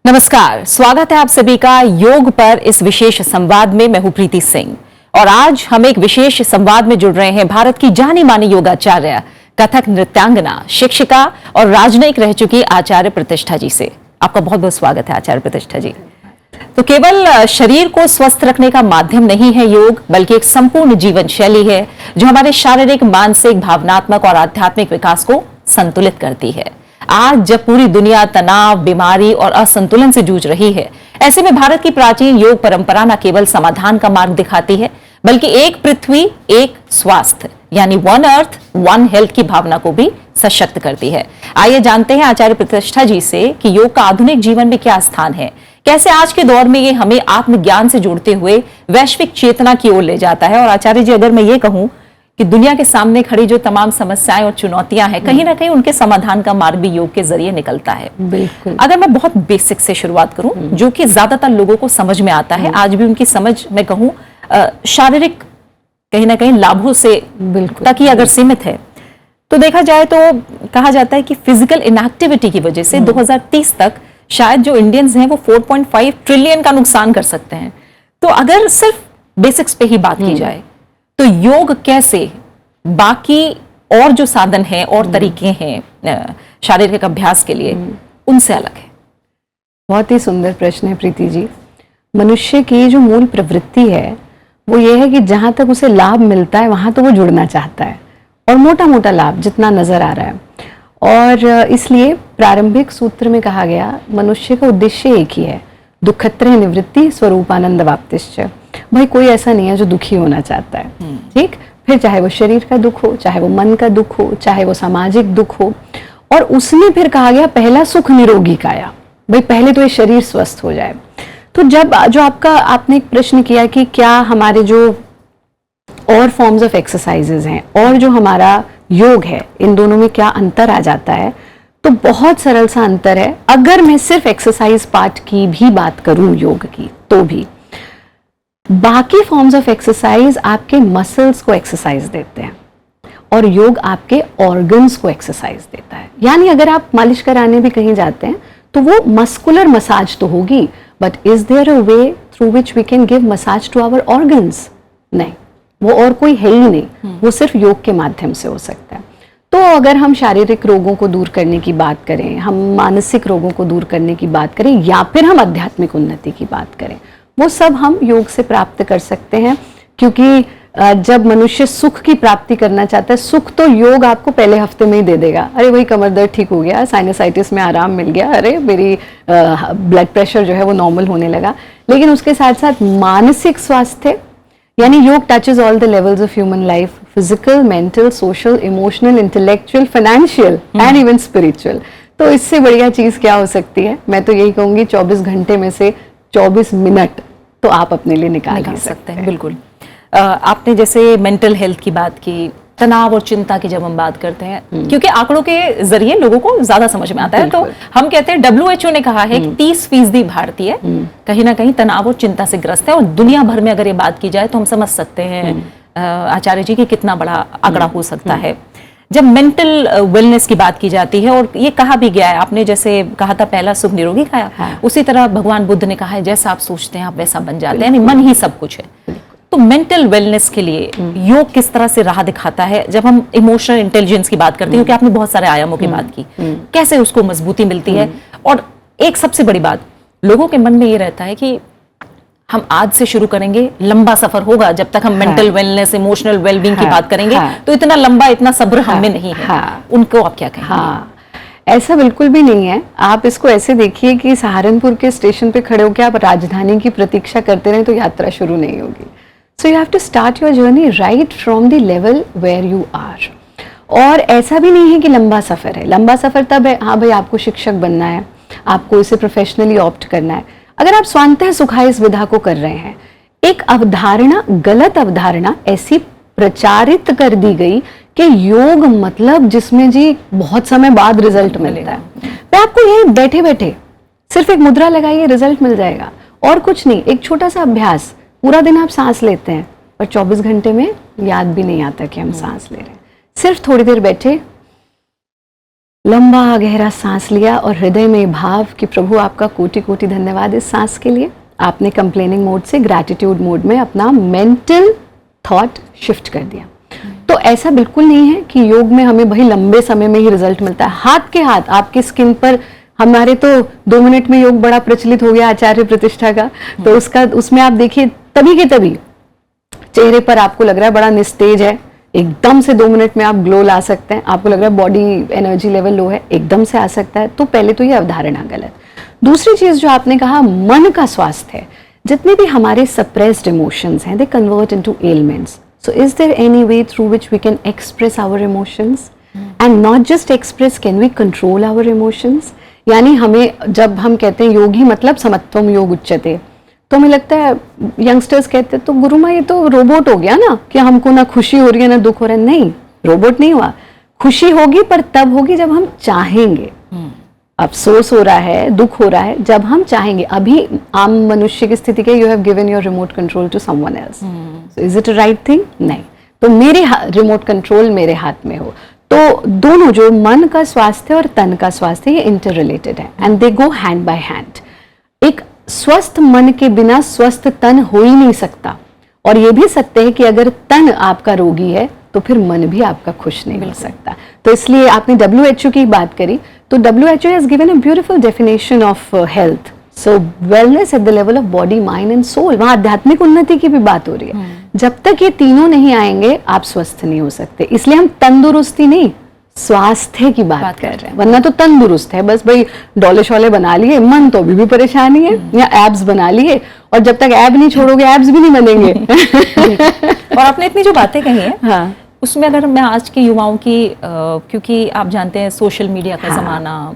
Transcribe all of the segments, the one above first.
नमस्कार, स्वागत है आप सभी का योग पर इस विशेष संवाद में। मैं हूं प्रीति सिंह और आज हम एक विशेष संवाद में जुड़ रहे हैं भारत की जानी मानी योगाचार्य, कथक नृत्यांगना, शिक्षिका और राजनयिक रह चुकी आचार्य प्रतिष्ठा जी से। आपका बहुत बहुत स्वागत है आचार्य प्रतिष्ठा जी। तो केवल शरीर को स्वस्थ रखने का माध्यम नहीं है योग, बल्कि एक संपूर्ण जीवन शैली है जो हमारे शारीरिक, मानसिक, भावनात्मक और आध्यात्मिक विकास को संतुलित करती है। आज जब पूरी दुनिया तनाव, बीमारी और असंतुलन से जूझ रही है, ऐसे में भारत की प्राचीन योग परंपरा न केवल समाधान का मार्ग दिखाती है, बल्कि एक पृथ्वी एक स्वास्थ्य यानी वन अर्थ वन हेल्थ की भावना को भी सशक्त करती है। आइए जानते हैं आचार्य प्रतिष्ठा जी से कि योग का आधुनिक जीवन में क्या स्थान है, कैसे आज के दौर में ये हमें आत्मज्ञान से जोड़ते हुए वैश्विक चेतना की ओर ले जाता है। और आचार्य जी, अगर मैं ये कहूं कि दुनिया के सामने खड़ी जो तमाम समस्याएं और चुनौतियां हैं, कहीं ना कहीं उनके समाधान का मार्ग भी योग के जरिए निकलता है। बिल्कुल। अगर मैं बहुत बेसिक से शुरुआत करूं, जो कि ज्यादातर लोगों को समझ में आता है, आज भी उनकी समझ मैं कहूं शारीरिक कहीं ना कहीं लाभों से तक ही अगर सीमित है, तो देखा जाए तो कहा जाता है कि फिजिकल इनएक्टिविटी की वजह से 2030 तक शायद जो इंडियंस हैं वो 4.5 ट्रिलियन का नुकसान कर सकते हैं। तो अगर सिर्फ बेसिक्स पे ही बात की जाए तो योग कैसे बाकी और जो साधन हैं और तरीके हैं शारीरिक अभ्यास के लिए, उनसे अलग है? बहुत ही सुंदर प्रश्न है प्रीति जी। मनुष्य की जो मूल प्रवृत्ति है वो ये है कि जहां तक उसे लाभ मिलता है वहां तो वो जुड़ना चाहता है, और मोटा मोटा लाभ जितना नजर आ रहा है। और इसलिए प्रारंभिक सूत्र में कहा गया मनुष्य का उद्देश्य एक ही है, दुखत्रय निवृत्ति स्वरूपानंद वाप्तिश्च। भाई कोई ऐसा नहीं है जो दुखी होना चाहता है, ठीक? फिर चाहे वो शरीर का दुख हो, चाहे वो मन का दुख हो, चाहे वो सामाजिक दुख हो। और उसमें फिर कहा गया पहला सुख निरोगी काया, भाई पहले तो ये शरीर स्वस्थ हो जाए। तो जब जो आपने एक प्रश्न किया कि क्या हमारे जो और फॉर्म्स ऑफ एक्सरसाइजेज हैं और जो हमारा योग है, इन दोनों में क्या अंतर आ जाता है, तो बहुत सरल सा अंतर है। अगर मैं सिर्फ एक्सरसाइज पार्ट की भी बात करूं योग की, तो भी बाकी फॉर्म्स ऑफ एक्सरसाइज आपके मसल्स को एक्सरसाइज देते हैं और योग आपके ऑर्गन्स को एक्सरसाइज देता है। यानी अगर आप मालिश कराने भी कहीं जाते हैं तो वो मस्कुलर मसाज तो होगी, but is there a way through which we can give massage to our organs? नहीं, वो और कोई है ही नहीं, वो सिर्फ योग के माध्यम से हो सकता है। तो अगर हम शारीरिक रोगों को दूर करने की बात करें, हम मानसिक रोगों को दूर करने की बात करें, या फिर हम आध्यात्मिक उन्नति की बात करें, वो सब हम योग से प्राप्त कर सकते हैं। क्योंकि जब मनुष्य सुख की प्राप्ति करना चाहता है, सुख तो योग आपको पहले हफ्ते में ही दे देगा। अरे वही कमर दर्द ठीक हो गया, साइनसाइटिस में आराम मिल गया, अरे मेरी ब्लड प्रेशर जो है वो नॉर्मल होने लगा। लेकिन उसके साथ साथ मानसिक स्वास्थ्य, यानी योग touches all the levels of human life, physical, mental, social, emotional, intellectual, financial and even spiritual. तो इससे बढ़िया चीज क्या हो सकती है? मैं तो यही कहूंगी 24 घंटे में से 24 मिनट तो आप अपने लिए निकाल सकते हैं। बिल्कुल। आपने जैसे मेंटल हेल्थ की बात की, तनाव और चिंता की जब हम बात करते हैं, क्योंकि आंकड़ों के जरिए लोगों को ज्यादा समझ में आता है, तो हम कहते हैं WHO ने कहा है कि 30% भारतीय कहीं ना कहीं तनाव और चिंता से ग्रस्त है। और दुनिया भर में अगर ये बात की जाए तो हम समझ सकते हैं आचार्य जी की कितना बड़ा आंकड़ा हो सकता है। जब मेंटल वेलनेस की बात की जाती है, और ये कहा भी गया है, आपने जैसे कहा था पहला सुख निरोगी काया, उसी तरह भगवान बुद्ध ने कहा है जैसा आप सोचते हैं आप वैसा बन जाते हैं, यानी मन ही सब कुछ है। तो मेंटल वेलनेस के लिए योग किस तरह से राह दिखाता है? जब हम इमोशनल इंटेलिजेंस की बात करते हैं, क्योंकि आपने बहुत सारे आयामों की बात की, कैसे उसको मजबूती मिलती है? और एक सबसे बड़ी बात, लोगों के मन में ये रहता है कि हम आज से शुरू करेंगे, लंबा सफर होगा, जब तक हम मेंटल वेलनेस, इमोशनल वेलबींग की बात करेंगे तो इतना लंबा, इतना सब्र हमें नहीं है। उनको आप क्या कहेंगे? ऐसा बिल्कुल भी नहीं है। आप इसको ऐसे देखिए कि सहारनपुर के स्टेशन पे खड़े होकर आप राजधानी की प्रतीक्षा करते रहे तो यात्रा शुरू नहीं होगी। So you have to start your journey right from the level where you are. और ऐसा भी नहीं है कि लंबा सफर है। लंबा सफर तब है, हाँ भाई आपको शिक्षक बनना है, आपको इसे प्रोफेशनली ऑप्ट करना है। अगर आप स्वांतः सुखाय इस विधा को कर रहे हैं, एक अवधारणा, गलत अवधारणा ऐसी प्रचारित कर दी गई कि योग मतलब जिसमें जी बहुत समय बाद रिजल्ट मिलता है। मैं आपको ये बैठे बैठे सिर्फ एक मुद्रा लगाइए, रिजल्ट मिल जाएगा, और कुछ नहीं। एक छोटा सा अभ्यास, पूरा दिन आप सांस लेते हैं और 24 घंटे में याद भी नहीं आता कि हम सांस ले रहे हैं। सिर्फ थोड़ी देर बैठे, लंबा गहरा सांस लिया और हृदय में भाव कि प्रभु आपका कोटि कोटि धन्यवाद इस सांस के लिए। आपने कंप्लेनिंग मोड से ग्रैटिट्यूड मोड में अपना मेंटल थॉट शिफ्ट कर दिया। तो ऐसा बिल्कुल नहीं है कि योग में हमें वही लंबे समय में ही रिजल्ट मिलता है। हाथ के हाथ आपकी स्किन पर, हमारे तो 2 मिनट में योग बड़ा प्रचलित हो गया आचार्य प्रतिष्ठा का, तो उसमें आप देखिए तभी के तभी चेहरे पर आपको लग रहा है बड़ा निस्तेज है, एकदम से 2 मिनट में आप ग्लो ला सकते हैं। आपको लग रहा है बॉडी एनर्जी लेवल लो है, एकदम से आ सकता है। तो पहले तो ये अवधारणा गलत। दूसरी चीज जो आपने कहा, मन का स्वास्थ्य है। जितने भी हमारे सप्रेस्ड इमोशंस हैं, they convert into elements. So is there any way through which we can express our emotions and not just express, can we control our emotions? यानी हमें, जब हम कहते हैं योगी मतलब समत्वम योग उच्यते, तो हमें लगता है, यंगस्टर्स कहते हैं तो गुरु माँ ये तो रोबोट हो गया ना, कि हमको ना खुशी हो रही है ना दुख हो रहा है। नहीं, रोबोट नहीं हुआ। खुशी होगी पर तब होगी जब हम चाहेंगे। अफसोस हो रहा है, दुख हो रहा है, जब हम चाहेंगे। अभी आम मनुष्य की स्थिति के, you have given your remote control to someone else, so is it a right thing? नहीं। तो मेरे रिमोट कंट्रोल मेरे हाथ में हो। तो दोनों, जो मन का स्वास्थ्य और तन का स्वास्थ्य, ये इंटर रिलेटेड है and they go hand by hand. एक स्वस्थ मन के बिना स्वस्थ तन हो ही नहीं सकता। और ये भी सत्य है कि अगर तन आपका रोगी है तो फिर मन भी आपका खुश नहीं हो सकता। तो इसलिए आपने WHO की बात करी, तो WHO has given a beautiful definition of health. So wellness at the level of body, mind and soul. वहाँ आध्यात्मिक उन्नति की भी बात हो रही है। जब तक ये तीनों नहीं आएंगे आप स्वस्थ नहीं हो सकते। इसलिए हम तंदुरुस्ती नहीं, स्वास्थ्य की बात कर रहे हैं। वरना तो तंदुरुस्त है, बस भाई डोले शोले बना लिए, मन तो अभी भी परेशानी है, या एब्स बना लिए, और जब तक एब नहीं छोड़ोगे एब्स भी नहीं बनेंगे। और आपने इतनी जो बातें कही हैं, हाँ, उसमें अगर मैं आज के युवाओं की, क्योंकि आप जानते हैं सोशल मीडिया का ज़माना,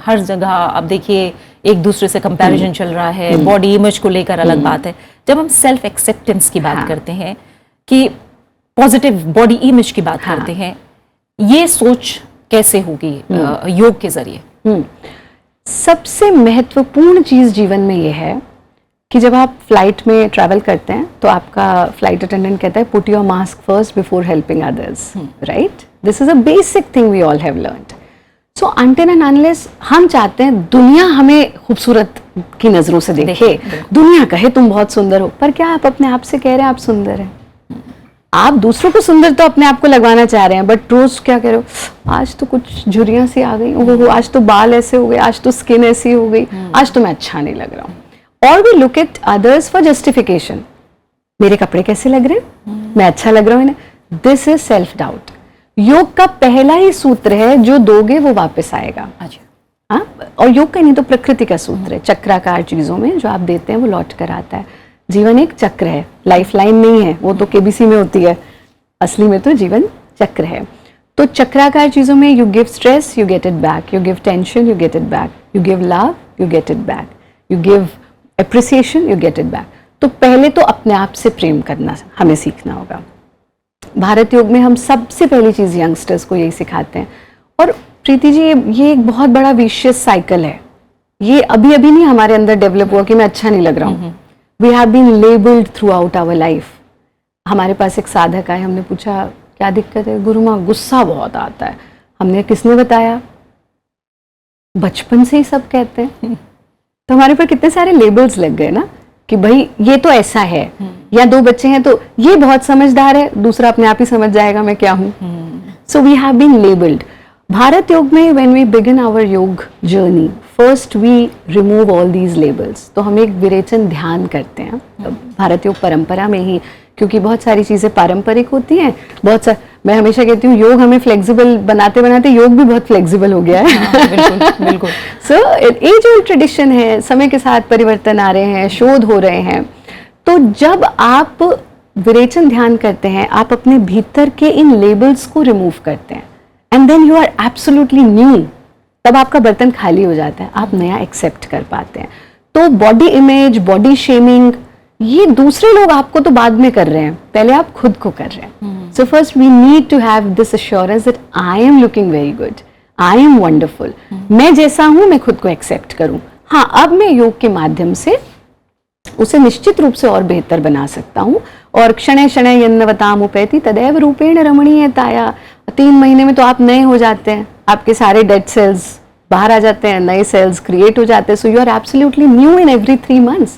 हर जगह आप देखिए एक दूसरे से कंपैरिजन चल रहा है, बॉडी इमेज को लेकर अलग बात है। जब हम सेल्फ एक्सेप्टेंस की बात करते हैं, कि पॉजिटिव बॉडी इमेज की बात करते हैं, ये सोच कैसे होगी योग के जरिए? सबसे महत्वपूर्ण चीज जीवन में ये है कि जब आप फ्लाइट में ट्रैवल करते हैं तो आपका फ्लाइट अटेंडेंट कहता है put your mask first before helping others, right? This is a basic thing we all have learned. So until and unless हम चाहते हैं दुनिया हमें खूबसूरत की नजरों से देखे, दुनिया कहे तुम बहुत सुंदर हो, पर क्या आप अपने आप से कह रहे हैं आप सुंदर हैं? आप दूसरों को सुंदर तो अपने आप को लगवाना चाह रहे हैं, बट रोज क्या कह रहे हो, आज तो कुछ झुर्रियां सी आ गई, ओहो आज तो बाल ऐसे हो गए, आज तो स्किन ऐसी हो गई, आज तो मैं अच्छा नहीं लग रहा हूँ। और we look at others for justification, मेरे कपड़े कैसे लग रहे हैं, मैं अच्छा लग रहा हूँ इन्हें। This is self doubt. योग का पहला ही सूत्र है, जो दोगे वो वापस आएगा। हाँ, और योग का नहीं तो प्रकृति का सूत्र है, चक्राकार चीजों में जो आप देते हैं वो लौट कर आता है। जीवन एक चक्र है, लाइफ लाइन नहीं है, वो तो केबीसी में होती है, असली में तो जीवन चक्र है। तो चक्राकार चीजों में you give stress, you get it back, you give tension, you get it back, you give love, you get it back, you give appreciation, you get it back. तो पहले तो अपने आप से प्रेम करना हमें सीखना होगा। भारत योग में हम सबसे पहली चीज यंगस्टर्स को यही सिखाते हैं। और प्रीति जी, ये एक बहुत बड़ा विशियस साइकिल है, ये अभी अभी नहीं हमारे अंदर डेवलप हुआ कि मैं अच्छा नहीं लग रहा हूँ। We have been labeled throughout our life. हमारे पास एक साधक आए, हमने पूछा क्या दिक्कत है? गुरु माँ गुस्सा बहुत आता है। हमने, किसने बताया? बचपन से ही सब कहते हैं। तो हमारे पर कितने सारे लेबल्स लग गए ना, कि भाई ये तो ऐसा है, या 2 बच्चे हैं तो ये बहुत समझदार है, दूसरा अपने आप ही समझ जाएगा मैं क्या हूँ। So we have been labeled. Bharat योग में when we begin our योग journey, first we remove all these labels. तो हम एक विरेचन ध्यान करते हैं भारत योग परंपरा में ही, क्योंकि बहुत सारी चीजें पारंपरिक होती हैं। मैं हमेशा कहती हूँ योग हमें फ्लेक्सिबल बनाते बनाते योग भी बहुत फ्लेक्सिबल हो गया है। बिल्कुल बिल्कुल। सो एज ओल्ड ट्रेडिशन है, समय के साथ परिवर्तन आ रहे हैं, शोध हो रहे हैं। तो जब आप विरेचन ध्यान करते हैं, आप अपने भीतर के इन लेबल्स को रिमूव करते हैं, and then you are absolutely new. तब आपका बर्तन खाली हो जाता है, आप नया एक्सेप्ट कर पाते हैं। तो बॉडी इमेज, बॉडी शेमिंग, ये दूसरे लोग आपको तो बाद में कर रहे हैं, पहले आप खुद को कर रहे हैं। So first we need to have this assurance that I am looking very good, I am wonderful. मैं जैसा हूं मैं खुद को एक्सेप्ट करूं। हाँ, अब मैं योग के माध्यम से उसे निश्चित रूप से और बेहतर बना सकता हूँ। और क्षणे क्षणे यन्नवताम उपैति तदैव रूपेण रमणीयताया, 3 महीने में तो आप नए हो जाते हैं, आपके सारे डेड सेल्स बाहर आ जाते हैं, नए सेल्स क्रिएट हो जाते हैं, so you are absolutely new in every 3 months।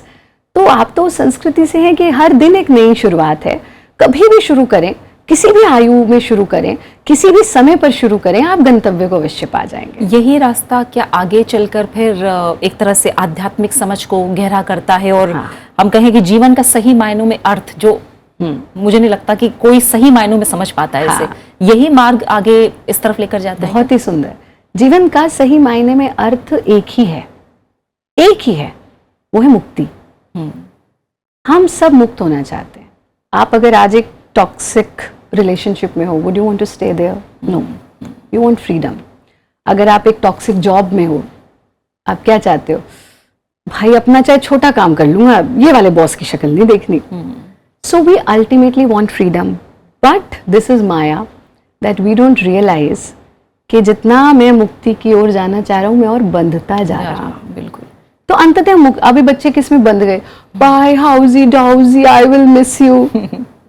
तो आप तो संस्कृति से हैं कि हर दिन एक नई शुरुआत है। कभी भी शुरू करें, किसी भी आयु में शुरू करें, किसी भी समय पर शुरू करें, आप गंतव्य को अवश्य पा जाएंगे। यही रास्ता क्या आगे चलकर फिर एक तरह से आध्यात्मिक समझ को गहरा करता है और हाँ। हम कहें कि जीवन का सही मायनों में अर्थ जो मुझे नहीं लगता कि कोई सही मायनों में समझ पाता है इसे, हाँ। यही मार्ग आगे इस तरफ लेकर जाता है। बहुत ही सुंदर। जीवन का सही मायने में अर्थ एक ही है, एक ही है, वो है मुक्ति। हम सब मुक्त होना चाहते हैं। आप अगर आज एक टॉक्सिक रिलेशनशिप में हो, would you want to stay there? No, you want freedom. अगर आप एक टॉक्सिक जॉब में हो, आप क्या चाहते हो? भाई अपना चाहे छोटा काम कर लूंगा, ये वाले बॉस की शक्ल नहीं देखनी। So we ultimately want freedom, but this is maya that we don't realize कि जितना मैं मुक्ति की ओर जाना चाह रहा हूं, मैं और बंधता जा रहा हूं। बिल्कुल। तो अंततः अभी बच्चे किस में बंध गए? बाय हाउजी डाउजी, I will miss you.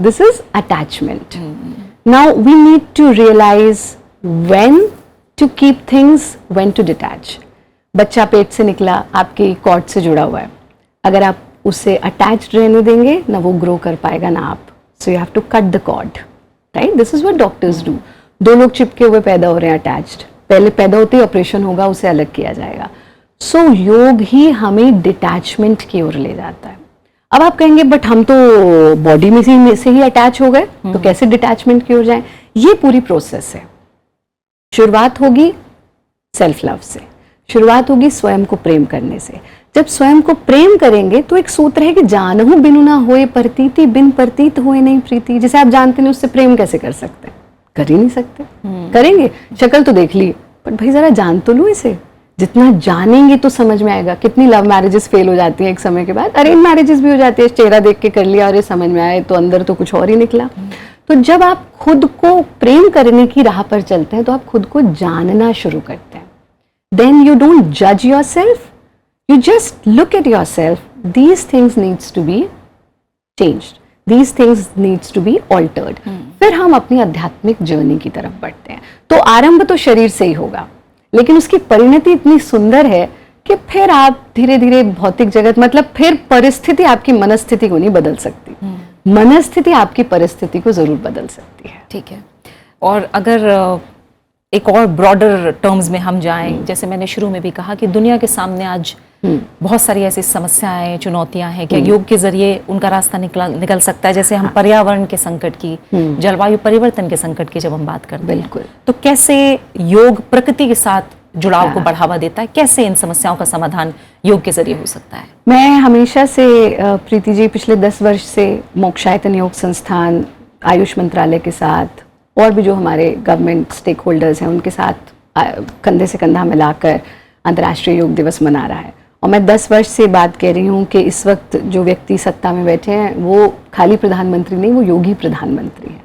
This is attachment. Now we need to realise when to keep things, when to detach. बच्चा पेट से निकला, आपकी कॉर्ड से जुड़ा हुआ है। अगर आप उससे अटैच्ड रहने देंगे ना, वो ग्रो कर पाएगा ना आप। So you have to cut the cord, right? This is what doctors do. 2 लोग चिपके हुए पैदा हो रहे हैं अटैच्ड, पहले पैदा होते ही ऑपरेशन होगा, उसे अलग किया जाएगा। सो योग ही हमें डिटैचमेंट की ओर ले जाता है। अब आप कहेंगे बट हम तो बॉडी में से ही अटैच हो गए, तो कैसे डिटैचमेंट की ओर जाएं? ये पूरी प्रोसेस है। शुरुआत होगी सेल्फ लव से, शुरुआत होगी स्वयं को प्रेम करने से। जब स्वयं को प्रेम करेंगे तो एक सूत्र है कि जानहु बिनु ना होए प्रतीति, बिन प्रतीत होए नहीं प्रीति। जिसे आप जानते नहीं उससे प्रेम कैसे कर सकते हैं? कर ही नहीं सकते। करेंगे, शक्ल तो देख ली, पर भाई जरा जान तो लो इसे। जितना जानेंगे तो समझ में आएगा। कितनी लव मैरिजेस फेल हो जाती हैं एक समय के बाद, अरेंज मैरिजेस भी हो जाती है, चेहरा देख के कर लिया और ये समझ में आए तो अंदर तो कुछ और ही निकला। तो जब आप खुद को प्रेम करने की राह पर चलते हैं तो आप खुद को जानना शुरू करते हैं। देन यू डोंट जज yourself, you just look at yourself, these things needs to be changed, these things needs to be altered। फिर हम अपनी आध्यात्मिक जर्नी की तरफ बढ़ते हैं। तो आरंभ तो शरीर से ही होगा, लेकिन उसकी परिणति इतनी सुंदर है कि फिर आप धीरे धीरे भौतिक जगत, मतलब फिर परिस्थिति आपकी मनस्थिति को नहीं बदल सकती, मनस्थिति आपकी परिस्थिति को जरूर बदल सकती है। ठीक है। और अगर एक और ब्रॉडर टर्म्स में हम जाएं, जैसे मैंने शुरू में भी कहा कि दुनिया के सामने आज बहुत सारी ऐसी समस्याएं, चुनौतियां हैं, क्या योग के जरिए उनका रास्ता निकल सकता है? जैसे हम पर्यावरण के संकट की, जलवायु परिवर्तन के संकट की जब हम बात करते हैं, बिल्कुल, तो कैसे योग प्रकृति के साथ जुड़ाव को बढ़ावा देता है? कैसे इन समस्याओं का समाधान योग के जरिए हो सकता है? मैं हमेशा से प्रीति जी, पिछले 10 वर्ष से मोक्षायतन योग संस्थान, आयुष मंत्रालय के साथ और भी जो हमारे गवर्नमेंट स्टेक होल्डर्स हैं उनके साथ कंधे से कंधा मिलाकर अंतर्राष्ट्रीय योग दिवस मना रहा है। और मैं 10 वर्ष से बात कह रही हूँ कि इस वक्त जो व्यक्ति सत्ता में बैठे हैं वो खाली प्रधानमंत्री नहीं, वो योगी प्रधानमंत्री हैं।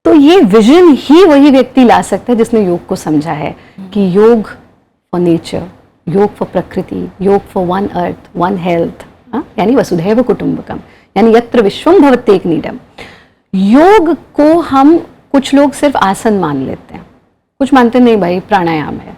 तो ये विजन ही वही व्यक्ति ला सकता है जिसने योग को समझा है कि योग फॉर नेचर, योग फॉर प्रकृति, योग for one earth, one health, यानी वसुधैव कुटुंबकम, यानी यत्र विश्वम भवत्येक नीडम। योग को हम, कुछ लोग सिर्फ आसन मान लेते हैं, कुछ मानते नहीं भाई प्राणायाम है,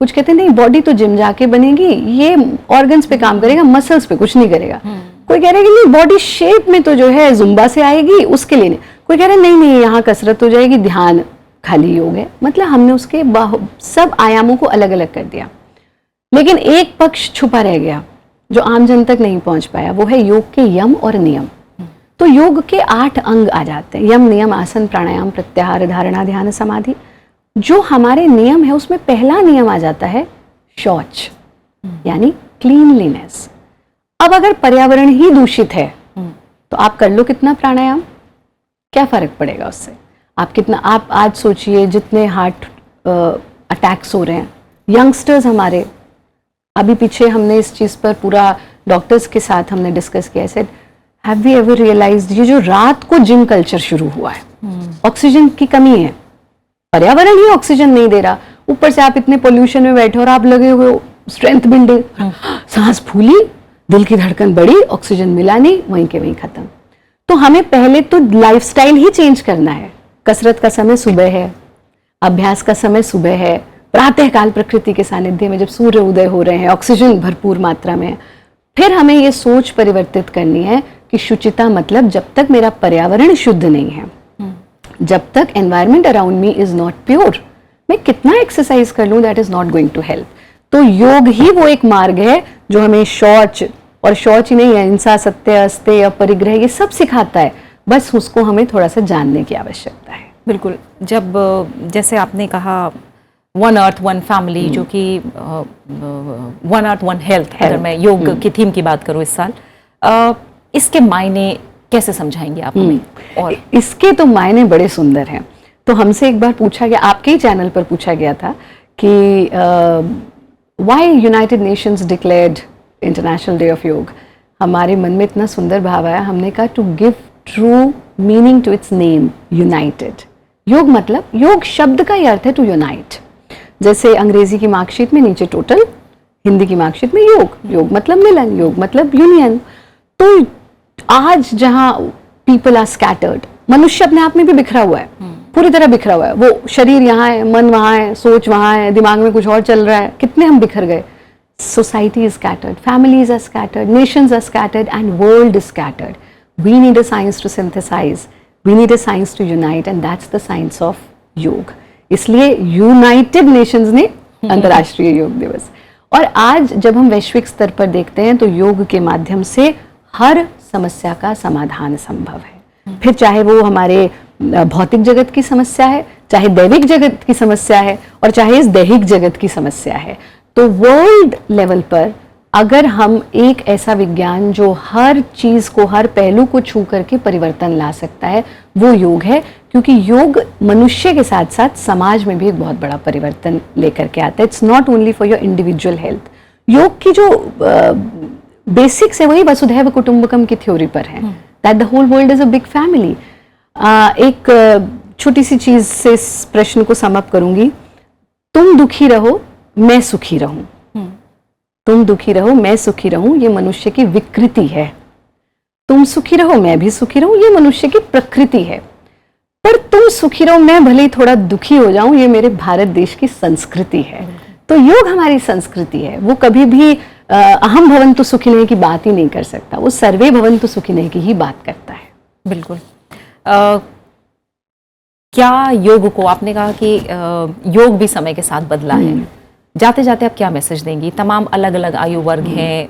कुछ कहते नहीं बॉडी तो जिम जाके बनेगी, ये ऑर्गन्स पे काम करेगा, मसल्स पे कुछ नहीं करेगा। कोई कह रहा है कि नहीं बॉडी शेप में तो जो है जुम्बा से आएगी, उसके लिए नहीं। कोई कह रहा है नहीं नहीं यहाँ कसरत हो जाएगी, ध्यान खाली योग है। मतलब हमने उसके सब आयामों को अलग अलग कर दिया, लेकिन एक पक्ष छुपा रह गया जो आम जन तक नहीं पहुंच पाया, वो है योग के यम और नियम। तो योग के 8 अंग आ जाते हैं, यम नियम आसन प्राणायाम प्रत्याहार धारणा ध्यान समाधि। जो हमारे नियम है उसमें पहला नियम आ जाता है शौच, यानी क्लीनलीनेस। अब अगर पर्यावरण ही दूषित है तो आप कर लो कितना प्राणायाम, क्या फर्क पड़ेगा उससे? आप कितना, आप आज सोचिए जितने हार्ट अटैक्स हो रहे हैं, यंगस्टर्स हमारे, अभी पीछे हमने इस चीज़ पर पूरा डॉक्टर्स के साथ हमने डिस्कस किया है। हैव वी एवर रियलाइज्ड ये जो रात को जिम कल्चर शुरू हुआ है, ऑक्सीजन की कमी है, पर्यावरण ही ऑक्सीजन नहीं दे रहा, ऊपर से आप इतने पोल्यूशन में बैठे और आप लगे हुए स्ट्रेंथ बिल्डिंग, सांस फूली, दिल की धड़कन बढ़ी, ऑक्सीजन मिला नहीं, वहीं के वहीं खत्म। तो हमें पहले तो लाइफस्टाइल ही चेंज करना है। कसरत का समय सुबह है, अभ्यास का समय सुबह है, प्रातःकाल प्रकृति के सानिध्य में जब सूर्य उदय हो रहे हैं, ऑक्सीजन भरपूर मात्रा में, फिर हमें ये सोच परिवर्तित करनी है कि शुचिता मतलब जब तक मेरा पर्यावरण शुद्ध नहीं है, जब तक environment around me is not pure, मैं कितना एक्सरसाइज कर लूं that is not going to help. तो योग ही वो एक मार्ग है जो हमें शौच, और शौच ही नहीं, अहिंसा, सत्य, अस्तेय, परिग्रह, ये सब सिखाता है, बस उसको हमें थोड़ा सा जानने की आवश्यकता है। बिल्कुल। जब जैसे आपने कहा वन अर्थ वन फैमिली, जो कि वन अर्थ वन हेल्थ, अगर मैं योग की थीम की बात करूं इस साल, इसके मायने कैसे समझाएंगे आप हमें? और इसके तो मायने बड़े सुंदर हैं। तो हमसे एक बार पूछा गया, आपके ही चैनल पर पूछा गया था कि why United Nations declared international day of योग। हमारे मन में इतना सुंदर भाव आया, हमने कहा to give true meaning to its name, united. योग मतलब, योग शब्द का ही अर्थ है टू यूनाइट। जैसे अंग्रेजी की मार्कशीट में नीचे टोटल, हिंदी की मार्कशीट में योग, योग मतलब मिलन, योग मतलब यूनियन। तो आज जहां पीपल आर स्कैटर्ड, मनुष्य अपने आप में भी बिखरा हुआ है, पूरी तरह बिखरा हुआ है, वो शरीर यहाँ है, मन वहां है, सोच वहां है, दिमाग में कुछ और चल रहा है, कितने हम बिखर गए। Society is scattered, families are scattered, nations are scattered, and world is scattered. We need a science to synthesize. We need a science to unite, and that's the science of योग. इसलिए यूनाइटेड नेशंस ने अंतर्राष्ट्रीय योग दिवस। और आज जब हम वैश्विक स्तर पर देखते हैं तो योग के माध्यम से हर समस्या का समाधान संभव है। फिर चाहे वो हमारे भौतिक जगत की समस्या है, चाहे दैविक जगत की समस्या है, और चाहे इस दैहिक जगत की समस्या है। तो वर्ल्ड लेवल पर अगर हम एक ऐसा विज्ञान जो हर चीज को, हर पहलू को छू करके परिवर्तन ला सकता है, वो योग है। क्योंकि योग मनुष्य के साथ साथ समाज में भी एक बहुत बड़ा परिवर्तन लेकर के आता है। It's not only for your individual health. योग की जो बेसिक्स है वही वसुधैव कुटुंबकम की थ्योरी पर है, that the whole world is a big family. एक छोटी सी चीज से इस प्रश्न को सम अप करूंगी, तुम दुखी रहो मैं सुखी रहूं, तुम दुखी रहो मैं सुखी रहूं, ये मनुष्य की विकृति है। तुम सुखी रहो मैं भी सुखी रहूं, ये मनुष्य की प्रकृति है। पर तुम सुखी रहो मैं भले ही थोड़ा दुखी हो जाऊं, ये मेरे भारत देश की संस्कृति है। तो योग हमारी संस्कृति है, वो कभी भी अहम भवन्तु सुखिनः की बात ही नहीं कर सकता, वो सर्वे भवन्तु सुखिनः की ही बात करता है। बिल्कुल। क्या योग को, आपने कहा कि योग भी समय के साथ बदला है, जाते जाते आप क्या मैसेज देंगी? तमाम अलग अलग आयु वर्ग हैं,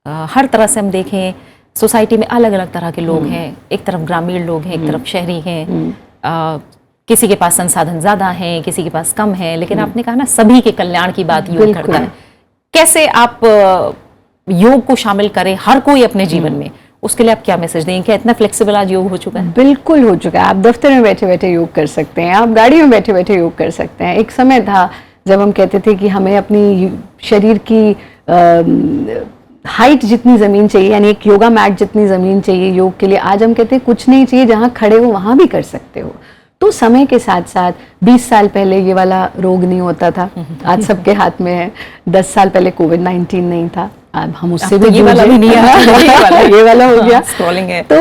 हर तरह से हम देखें सोसाइटी में अलग अलग तरह के लोग हैं, एक तरफ ग्रामीण लोग हैं, एक तरफ शहरी हैं, किसी के पास संसाधन ज्यादा हैं, किसी के पास कम है, लेकिन आपने कहा ना सभी के कल्याण की बात योग करता है। कैसे आप योग को शामिल करें हर कोई अपने जीवन में, उसके लिए आप क्या मैसेज देंगे? क्या इतना फ्लेक्सिबल आज योग हो चुका है? बिल्कुल हो चुका है। आप दफ्तर में बैठे बैठे योग कर सकते हैं, आप गाड़ी में बैठे बैठे योग कर सकते हैं। एक समय था जब हम कहते थे कि हमें अपनी शरीर की हाइट जितनी ज़मीन चाहिए, यानी एक योगा मैट जितनी ज़मीन चाहिए योग के लिए, आज हम कहते हैं कुछ नहीं चाहिए, जहाँ खड़े हो वहाँ भी कर सकते हो। तो समय के साथ साथ 20 साल पहले ये वाला रोग नहीं होता था, आज सबके हाथ में है। 10 साल पहले कोविड-19 नहीं था, अब हम उससे भी ये वाला भी नहीं है, ये वाला हो गया, स्क्रॉलिंग है। तो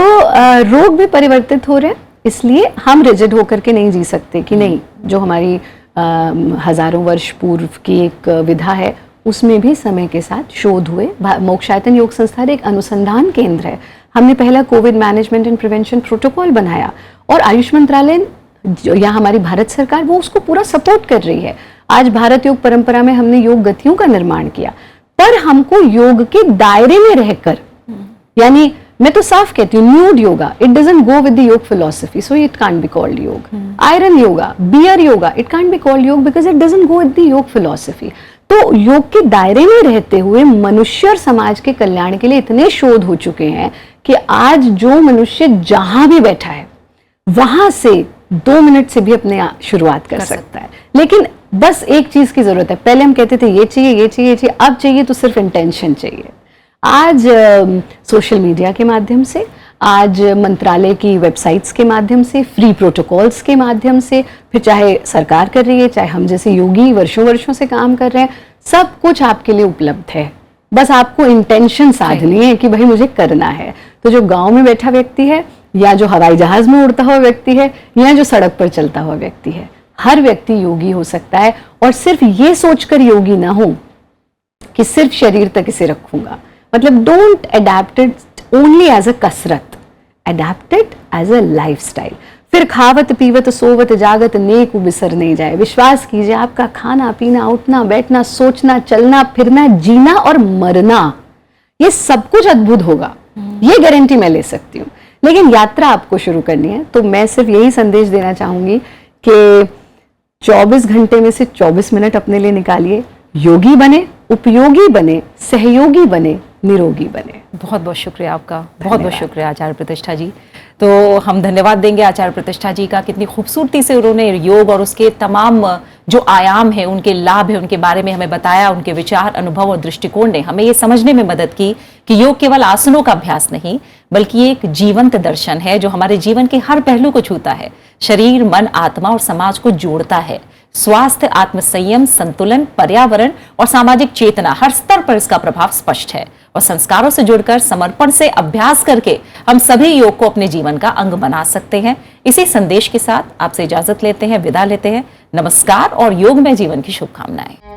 रोग भी परिवर्तित हो रहे हैं, इसलिए हम रिजिड होकर के नहीं जी सकते कि नहीं, जो हमारी हजारों वर्ष पूर्व की एक विधा है उसमें भी समय के साथ शोध हुए। मोक्षायतन योग संस्थान एक अनुसंधान केंद्र है। हमने पहला Covid management and prevention protocol बनाया और आयुष मंत्रालय या हमारी भारत सरकार वो उसको पूरा सपोर्ट कर रही है। आज भारत योग परंपरा में हमने योग गतियों का निर्माण किया, पर हमको योग के दायरे में रहकर, यानी मैं तो साफ कहती हूँ nude yoga, it doesn't go with the yog philosophy, so it can't be called yog. Iron yoga, beer yoga, it can't be called yog because it doesn't go with the yog philosophy. तो योग के दायरे में रहते हुए मनुष्य और समाज के कल्याण के लिए इतने शोध हो चुके हैं कि आज जो मनुष्य जहां भी बैठा है वहां से 2 मिनट से भी अपने शुरुआत कर सकता है। लेकिन बस एक चीज की जरूरत है। पहले हम कहते थे ये चाहिए ये चाहिए ये चाहिए, अब चाहिए तो सिर्फ इंटेंशन चाहिए। आज सोशल मीडिया के माध्यम से, आज मंत्रालय की वेबसाइट्स के माध्यम से, फ्री प्रोटोकॉल्स के माध्यम से, फिर चाहे सरकार कर रही है, चाहे हम जैसे योगी वर्षों वर्षों से काम कर रहे हैं, सब कुछ आपके लिए उपलब्ध है। बस आपको इंटेंशन साधनी है कि भाई मुझे करना है। तो जो गांव में बैठा व्यक्ति है, या जो हवाई जहाज में उड़ता हुआ व्यक्ति है, या जो सड़क पर चलता हुआ व्यक्ति है, हर व्यक्ति योगी हो सकता है, और सिर्फ ये सोचकर योगी ना हो कि सिर्फ शरीर तक इसे रखूंगा। मतलब don't adapt it only as a कसरत, adapt it as a lifestyle. फिर खावत पीवत सोवत जागत नेक बिसर नहीं जाए। विश्वास कीजिए, आपका खाना पीना, उठना बैठना, सोचना, चलना फिरना, जीना और मरना, ये सब कुछ अद्भुत होगा, ये गारंटी मैं ले सकती हूँ। लेकिन यात्रा आपको शुरू करनी है, तो मैं सिर्फ यही संदेश देना चाहूंगी कि 24 घंटे में से 24 मिनट अपने लिए निकालिए, योगी बने, उपयोगी बने, सहयोगी बने, निरोगी बने। बहुत बहुत शुक्रिया आपका, बहुत बहुत शुक्रिया आचार्य प्रतिष्ठा जी। तो हम धन्यवाद देंगे आचार्य प्रतिष्ठा जी का, कितनी खूबसूरती से उन्होंने योग और उसके तमाम जो आयाम है, उनके लाभ है, उनके बारे में हमें बताया। उनके विचार, अनुभव और दृष्टिकोण ने हमें ये समझने में मदद की कि योग केवल आसनों का अभ्यास नहीं, बल्कि एक जीवंत दर्शन है जो हमारे जीवन के हर पहलू को छूता है, शरीर, मन, आत्मा और समाज को जोड़ता है। स्वास्थ्य, आत्मसंयम, संतुलन, पर्यावरण और सामाजिक चेतना, हर स्तर पर इसका प्रभाव स्पष्ट है। और संस्कारों से जुड़कर, समर्पण से अभ्यास करके हम सभी योग को अपने जीवन का अंग बना सकते हैं। इसी संदेश के साथ आपसे इजाजत लेते हैं, विदा लेते हैं। नमस्कार और योगमय जीवन की शुभकामनाएं।